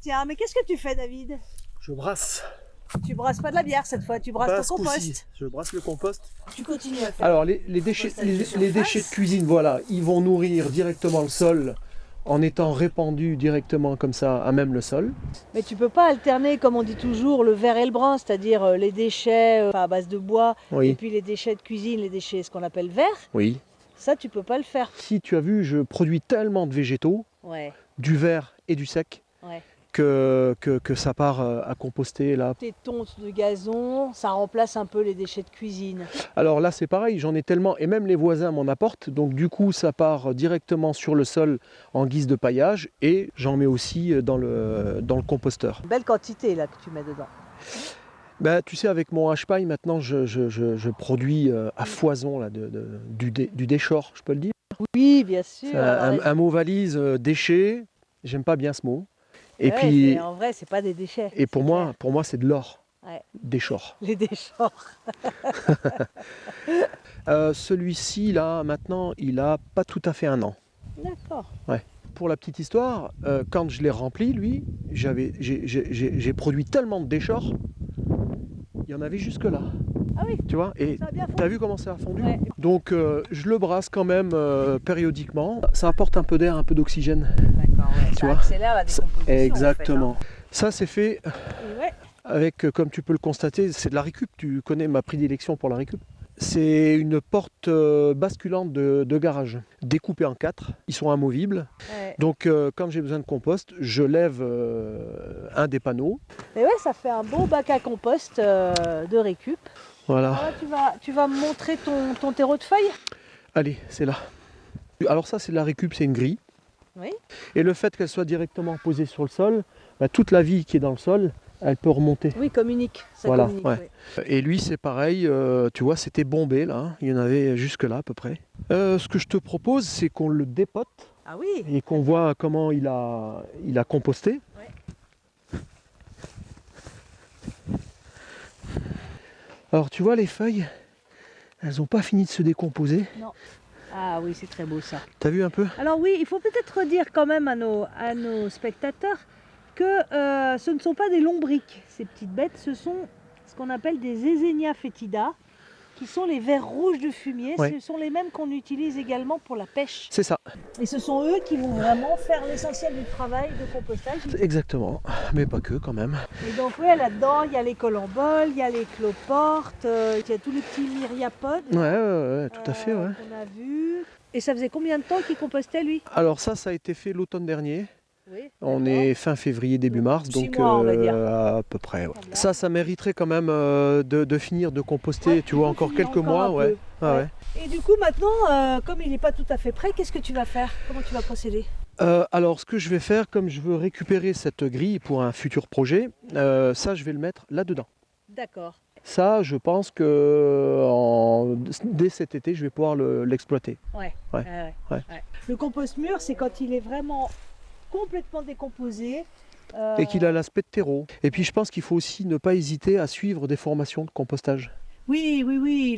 tiens, mais qu'est-ce que tu fais, David? Je brasse. Tu brasses pas de la bière cette fois, tu brasses ton compost. Je brasse le compost. Tu continues à faire. Alors les déchets de cuisine, voilà, ils vont nourrir directement le sol en étant répandus directement comme ça à même le sol. Mais tu peux pas alterner, comme on dit toujours, le vert et le brun, c'est-à-dire les déchets à base de bois et Oui, puis les déchets de cuisine, les déchets ce qu'on appelle verts. oui. Ça, tu peux pas le faire. Si tu as vu, je produis tellement de végétaux, Ouais, du vert et du sec, ouais. que ça part à composter là. Tes tontes de gazon, ça remplace un peu les déchets de cuisine. Alors là c'est pareil, j'en ai tellement, et même les voisins m'en apportent, donc du coup ça part directement sur le sol en guise de paillage, et j'en mets aussi dans le composteur. Belle quantité là que tu mets dedans. Ben, tu sais, avec mon H-Paille maintenant je produis à foison là, du déchort, je peux le dire. Oui, bien sûr. C'est un mot valise, déchet, j'aime pas bien ce mot. Et Ouais, puis, en vrai, c'est pas des déchets. et pour c'est moi clair. c'est de l'or, Ouais. déchort. Les déchets. Celui-ci là maintenant il a pas tout à fait un an. D'accord. Pour la petite histoire, quand je l'ai rempli, lui, j'ai produit tellement de déchets, il y en avait jusque là. Ah oui, Tu vois, et ça a bien t'as fondu. vu comment ça a fondu? Ouais. Donc je le brasse quand même périodiquement. Ça apporte un peu d'air, un peu d'oxygène. D'accord, ouais. Tu Ça vois, accélère la décomposition. Exactement. Ça c'est fait En fait, hein. Et ouais. avec, comme tu peux le constater, c'est de la récup. Tu connais ma prédilection pour la récup. C'est une porte basculante de garage, découpée en 4. Ils sont amovibles. Ouais. Donc quand j'ai besoin de compost, je lève un des panneaux. Et ouais, ça fait un beau bac à compost de récup. Voilà. Alors là, tu vas me montrer ton terreau de feuilles. Allez, c'est là. Alors ça, c'est de la récup, c'est une grille. Oui. Et le fait qu'elle soit directement posée sur le sol, bah, toute la vie qui est dans le sol, elle peut remonter. Oui, communique. Ça Voilà, communique. ouais. Oui. Et lui, c'est pareil, tu vois, c'était bombé là, hein. Il y en avait jusque là à peu près. Ce que je te propose, c'est qu'on le dépote Ah oui. et qu'on voit comment il a composté. Ouais. Alors tu vois, les feuilles, elles n'ont pas fini de se décomposer. Non. Ah oui, c'est très beau ça. T'as vu un peu? Alors oui, il faut peut-être dire quand même à nos spectateurs que ce ne sont pas des lombrics, ces petites bêtes, ce sont ce qu'on appelle des Eisenia foetida, qui sont les vers rouges de fumier. Ouais. Ce sont les mêmes qu'on utilise également pour la pêche. C'est ça, Et ce sont eux qui vont vraiment faire l'essentiel du travail de compostage. exactement. Mais pas que quand même. Et donc oui, là-dedans, il y a les colamboles, il y a les cloportes, il y a tous les petits myriapodes Ouais, tout à fait, ouais. qu'on a vus. Et ça faisait combien de temps qu'il compostait lui? Alors ça a été fait l'automne dernier. Oui, On d'accord. est fin février, début mars, 6 donc mois, on va dire. à peu près. Ouais. Voilà. Ça mériterait quand même de finir de composter, Ouais, tu vois, il faut encore finir quelques encore mois. un Ouais. peu. Ah, Ouais. ouais. Et du coup, maintenant, comme il n'est pas tout à fait prêt, qu'est-ce que tu vas faire? Comment tu vas procéder? Alors ce que je vais faire, comme je veux récupérer cette grille pour un futur projet, ça je vais le mettre là-dedans. D'accord. Ça, je pense que dès cet été, je vais pouvoir l'exploiter. Ouais. Ouais. Ouais. Le compost mûr, c'est quand il est vraiment complètement décomposé. Et qu'il a l'aspect de terreau. Et puis je pense qu'il faut aussi ne pas hésiter à suivre des formations de compostage. Oui,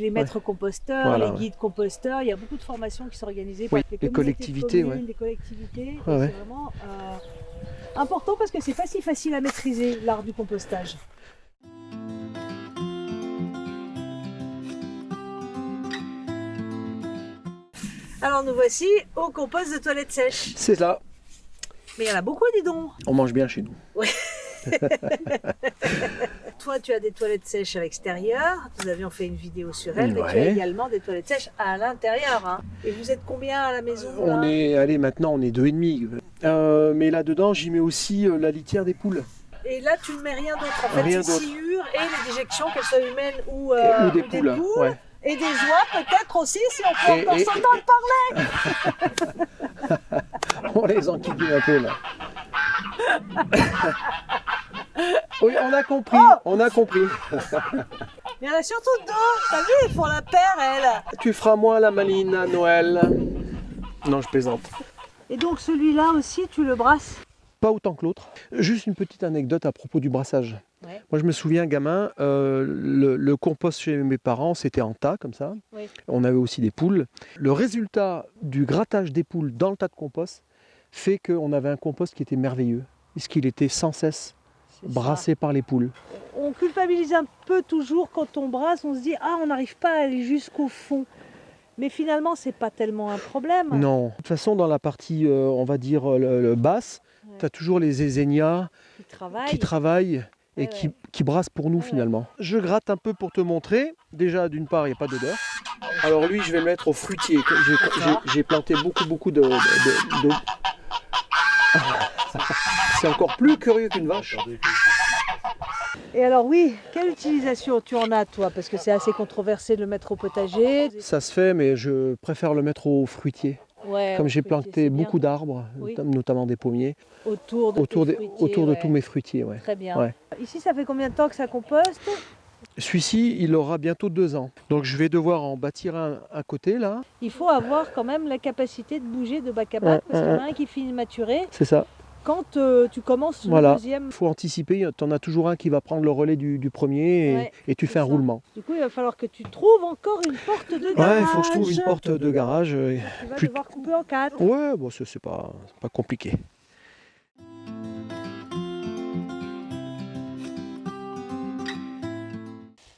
les maîtres composteurs, Voilà, les ouais. guides composteurs, il y a beaucoup de formations qui sont organisées Oui, par les les communautés de collectivités, communes, ouais. les collectivités. Ouais, Et ouais. c'est vraiment important parce que c'est pas si facile à maîtriser l'art du compostage. Alors nous voici au compost de toilettes sèches. C'est ça. Mais il y en a beaucoup, dis donc. On mange bien chez nous. Toi, tu as des toilettes sèches à l'extérieur. Nous avions fait une vidéo sur elles, mais tu as Ouais. également des toilettes sèches à l'intérieur. Hein. Et vous êtes combien à la maison là? Maintenant on est 2,5. Mais là-dedans, j'y mets aussi la litière des poules. Et là, tu ne mets rien d'autre. En fait, Rien c'est d'autre. sciure et les déjections, qu'elles soient humaines ou Ou des poules. Ouais. Et des oies peut-être aussi, si on peut encore s'entendre parler. On les enquiquine un peu là. Oui, on a compris, on a compris. Il y en a surtout deux. T'as vu, ils font la paire, elles. Tu feras moins la maline à Noël. Non, je plaisante. Et donc celui-là aussi, tu le brasses? Pas autant que l'autre. Juste une petite anecdote à propos du brassage. Ouais. Moi, je me souviens, gamin, le compost chez mes parents, c'était en tas, comme ça. Oui. On avait aussi des poules. Le résultat du grattage des poules dans le tas de compost fait qu'on avait un compost qui était merveilleux. puisqu'il était sans cesse C'est ça. brassé par les poules. On culpabilise un peu toujours quand on brasse, on se dit ah on n'arrive pas à aller jusqu'au fond. Mais finalement c'est pas tellement un problème. Non. De toute façon, dans la partie, on va dire, le basse, Ouais. tu as toujours les ézénias Qui travaille. qui travaillent et Ouais, ouais. qui brassent pour nous Ouais, ouais. finalement. Je gratte un peu pour te montrer. Déjà, d'une part, il n'y a pas d'odeur. Alors lui, je vais le mettre au fruitier. J'ai planté beaucoup de... C'est encore plus curieux qu'une vache. Et alors oui, quelle utilisation tu en as toi? Parce que c'est assez controversé de le mettre au potager. Ça se fait, mais je préfère le mettre au fruitier. Ouais, Comme au j'ai fruitier, planté c'est bien. beaucoup d'arbres, Oui. notamment des pommiers, Autour de autour tes de, fruitiers, autour de ouais. tous mes fruitiers. Ouais. Très bien. Ouais. Ici ça fait combien de temps que ça composte? Celui-ci, il aura bientôt 2 ans. Donc je vais devoir en bâtir un à côté là. Il faut avoir quand même la capacité de bouger de bac à bac parce qu'il y en a un qui finit de maturer. C'est ça. Quand tu commences Voilà. le deuxième, Il faut anticiper, tu en as toujours un qui va prendre le relais du premier et, Ouais, et tu c'est fais un ça. roulement. du coup il va falloir que tu trouves encore une porte de garage. Ouais, il faut que je trouve une porte de garage. Tu vas devoir couper en 4. Ouais, bon, c'est pas compliqué.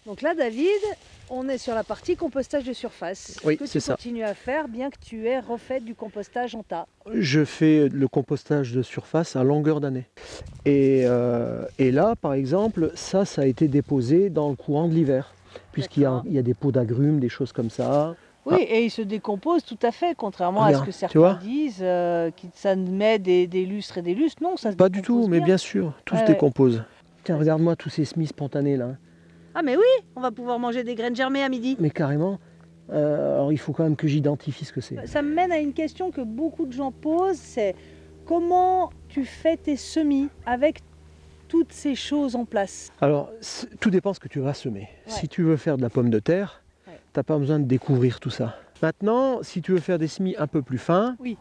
Donc là, David, on est sur la partie compostage de surface. Oui, que c'est tu ça. continues à faire, bien que tu aies refait du compostage en tas. Je fais le compostage de surface à longueur d'année. Et là, par exemple, ça a été déposé dans le courant de l'hiver. Puisqu'il y a, D'accord. il y a des pots d'agrumes, des choses comme ça. Oui, et il se décompose tout à fait, contrairement à Regarde, ce que tu certains vois disent, que ça met des lustres et des lustres. Non, ça se Pas du tout, décompose mais bien sûr, tout se Ouais. décompose. Tiens, regarde-moi tous ces semis spontanés là. Ah mais oui, on va pouvoir manger des graines germées à midi. Mais carrément, alors il faut quand même que j'identifie ce que c'est. Ça me mène à une question que beaucoup de gens posent, c'est comment tu fais tes semis avec toutes ces choses en place? Alors, tout dépend ce que tu vas semer. Ouais. Si tu veux faire de la pomme de terre, Ouais. tu n'as pas besoin de découvrir tout ça. Maintenant, si tu veux faire des semis un peu plus fins, Oui.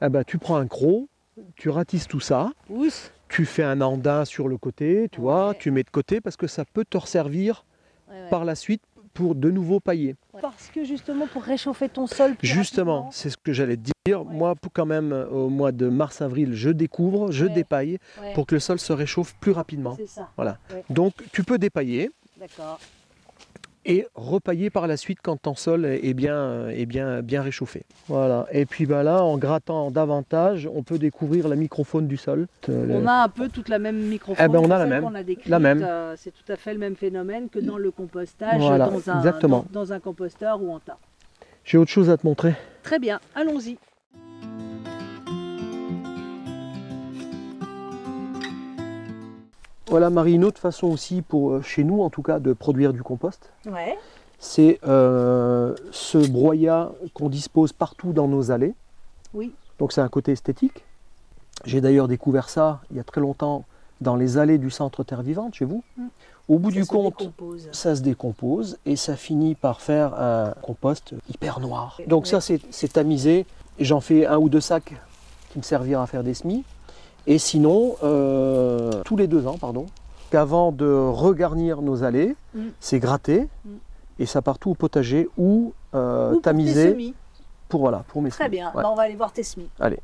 eh ben, tu prends un croc, tu ratisses tout ça, Ousse. tu fais un andin sur le côté, tu vois, Ouais. tu mets de côté parce que ça peut te resservir Ouais, ouais. par la suite pour de nouveau pailler. Parce que justement pour réchauffer ton sol plus Justement, rapidement. c'est ce que j'allais te dire. Moi, quand même, au mois de mars-avril, je découvre, je Ouais. dépaille Ouais, pour que le sol se réchauffe plus rapidement. c'est ça. Voilà. Ouais. Donc, tu peux dépailler D'accord. et repailler par la suite quand ton sol est bien réchauffé. Voilà. Et puis là, en grattant davantage, on peut découvrir la microfaune du sol. On a un peu toute la même microfaune. Eh ben, on a que la celle même. qu'on a décrite. La même. C'est tout à fait le même phénomène que dans le compostage, Voilà, dans exactement. dans un composteur ou en tas. J'ai autre chose à te montrer. Très bien, allons-y. Voilà, Marie, une autre façon aussi, pour chez nous en tout cas, de produire du compost, Ouais. c'est ce broyat qu'on dispose partout dans nos allées. Oui. Donc c'est un côté esthétique. J'ai d'ailleurs découvert ça il y a très longtemps dans les allées du centre Terre Vivante chez vous. Au bout du compte, ça se décompose et ça finit par faire un compost hyper noir. Donc ça c'est tamisé. J'en fais 1 ou 2 sacs qui me serviront à faire des semis. Et sinon, tous les 2 ans, qu'avant de regarnir nos allées, c'est gratté et ça part tout au potager ou Ou tamisé pour tes semis. pour mes Très semis. bien, Ouais. Bah, on va aller voir tes semis. Allez.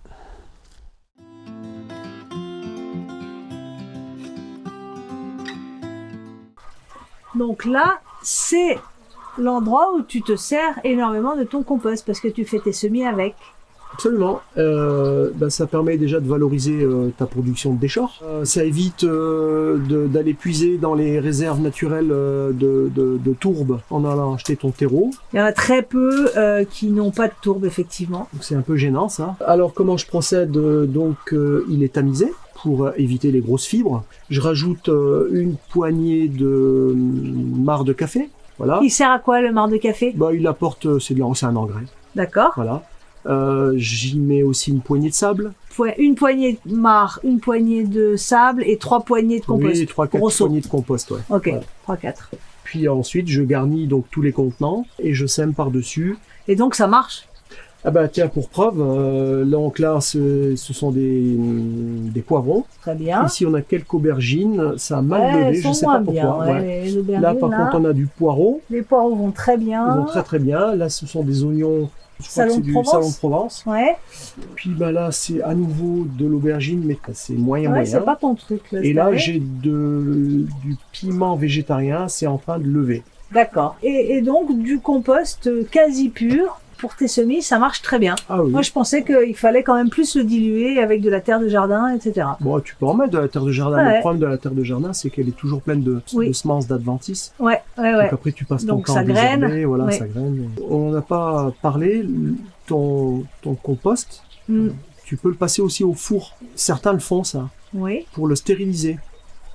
Donc là, c'est l'endroit où tu te sers énormément de ton compost parce que tu fais tes semis avec. Absolument. Ça permet déjà de valoriser ta production de déchets. Ça évite d'aller puiser dans les réserves naturelles de tourbe en allant acheter ton terreau. Il y en a très peu qui n'ont pas de tourbe, effectivement. Donc c'est un peu gênant ça. Alors comment je procède il est tamisé pour éviter les grosses fibres. Je rajoute une poignée de marc de café. Voilà. Il sert à quoi le marc de café? Il apporte, c'est un engrais. D'accord. Voilà. J'y mets aussi une poignée de sable. Une poignée de marc, une poignée de sable et 3 poignées de compost. Oui, 3-4 Grosso. poignées de compost, ouais. Ok, Voilà. 3-4. Puis ensuite, je garnis donc tous les contenants et je sème par-dessus. Et donc ça marche? Ah bah tiens, pour preuve, donc là, ce sont des poivrons. Très bien. Ici, on a quelques aubergines. Ça a mal levé, elles je sont sais moins pas bien, pourquoi. ouais, les Là, par contre, on a du poireau. les poireaux vont très bien. Ils vont très très bien. Là, ce sont des oignons Je crois que c'est du salon de Provence. Ouais. Puis bah, là, c'est à nouveau de l'aubergine, mais c'est moyen. C'est pas ton truc. Là, et là, j'ai du piment végétarien, c'est en train de lever. D'accord. Et donc, du compost quasi pur pour tes semis, ça marche très bien. Ah, oui. Moi, je pensais qu'il fallait quand même plus le diluer avec de la terre de jardin, etc. Bon, tu peux en mettre de la terre de jardin. Le problème de la terre de jardin, c'est qu'elle est toujours pleine de semences d'adventice. Ouais. Donc après, tu passes ton temps à désherber, voilà, ça graine. On n'a pas parlé, ton compost, tu peux le passer aussi au four. Certains le font, ça, pour le stériliser.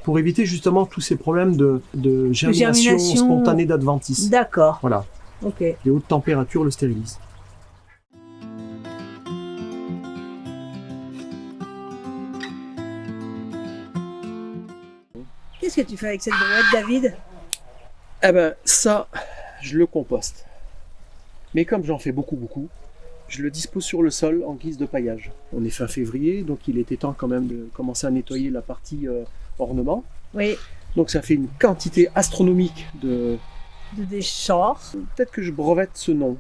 Pour éviter justement tous ces problèmes de germination spontanée d'adventice. D'accord. Voilà. Ok. Les hautes températures le stérilisent. Qu'est-ce que tu fais avec cette brouette, David? Eh ben, ça, je le composte. Mais comme j'en fais beaucoup, je le dispose sur le sol en guise de paillage. On est fin février, donc il était temps quand même de commencer à nettoyer la partie ornement. Oui. Donc ça fait une quantité astronomique de déchets. Peut-être que je brevette ce nom.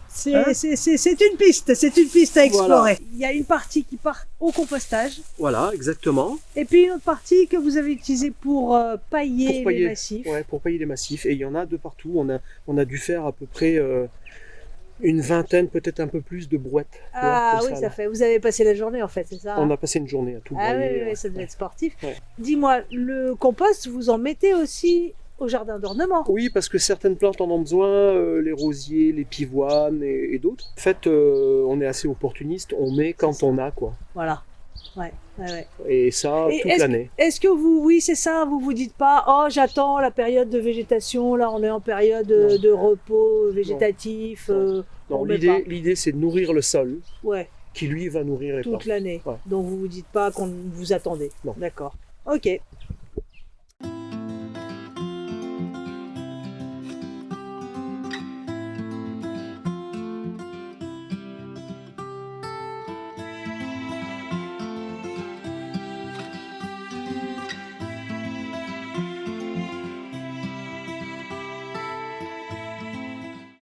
C'est une piste à explorer. Voilà. Il y a une partie qui part au compostage. Voilà, exactement. Et puis une autre partie que vous avez utilisée pour pailler les massifs. Ouais, pour pailler les massifs. Et il y en a de partout. On a dû faire à peu près une vingtaine, peut-être un peu plus de brouettes. Ah oui, ça fait. Vous avez passé la journée en fait, c'est ça? On a passé une journée à tout broyer. Oui, ça devait être sportif. Ouais. Dis-moi, le compost, vous en mettez aussi au jardin d'ornement? Oui, parce que certaines plantes en ont besoin, les rosiers, les pivoines et d'autres. En fait, on est assez opportuniste, on met quand on a, quoi. Voilà. Ouais. Et ça, toute l'année. Est-ce que vous vous dites pas, oh, j'attends la période de végétation, là on est en période de repos végétatif. Non, l'idée c'est de nourrir le sol, qui lui va nourrir les plantes. Toute l'année. Ouais. Donc vous vous dites pas qu'on vous attendez. Non. D'accord. Ok.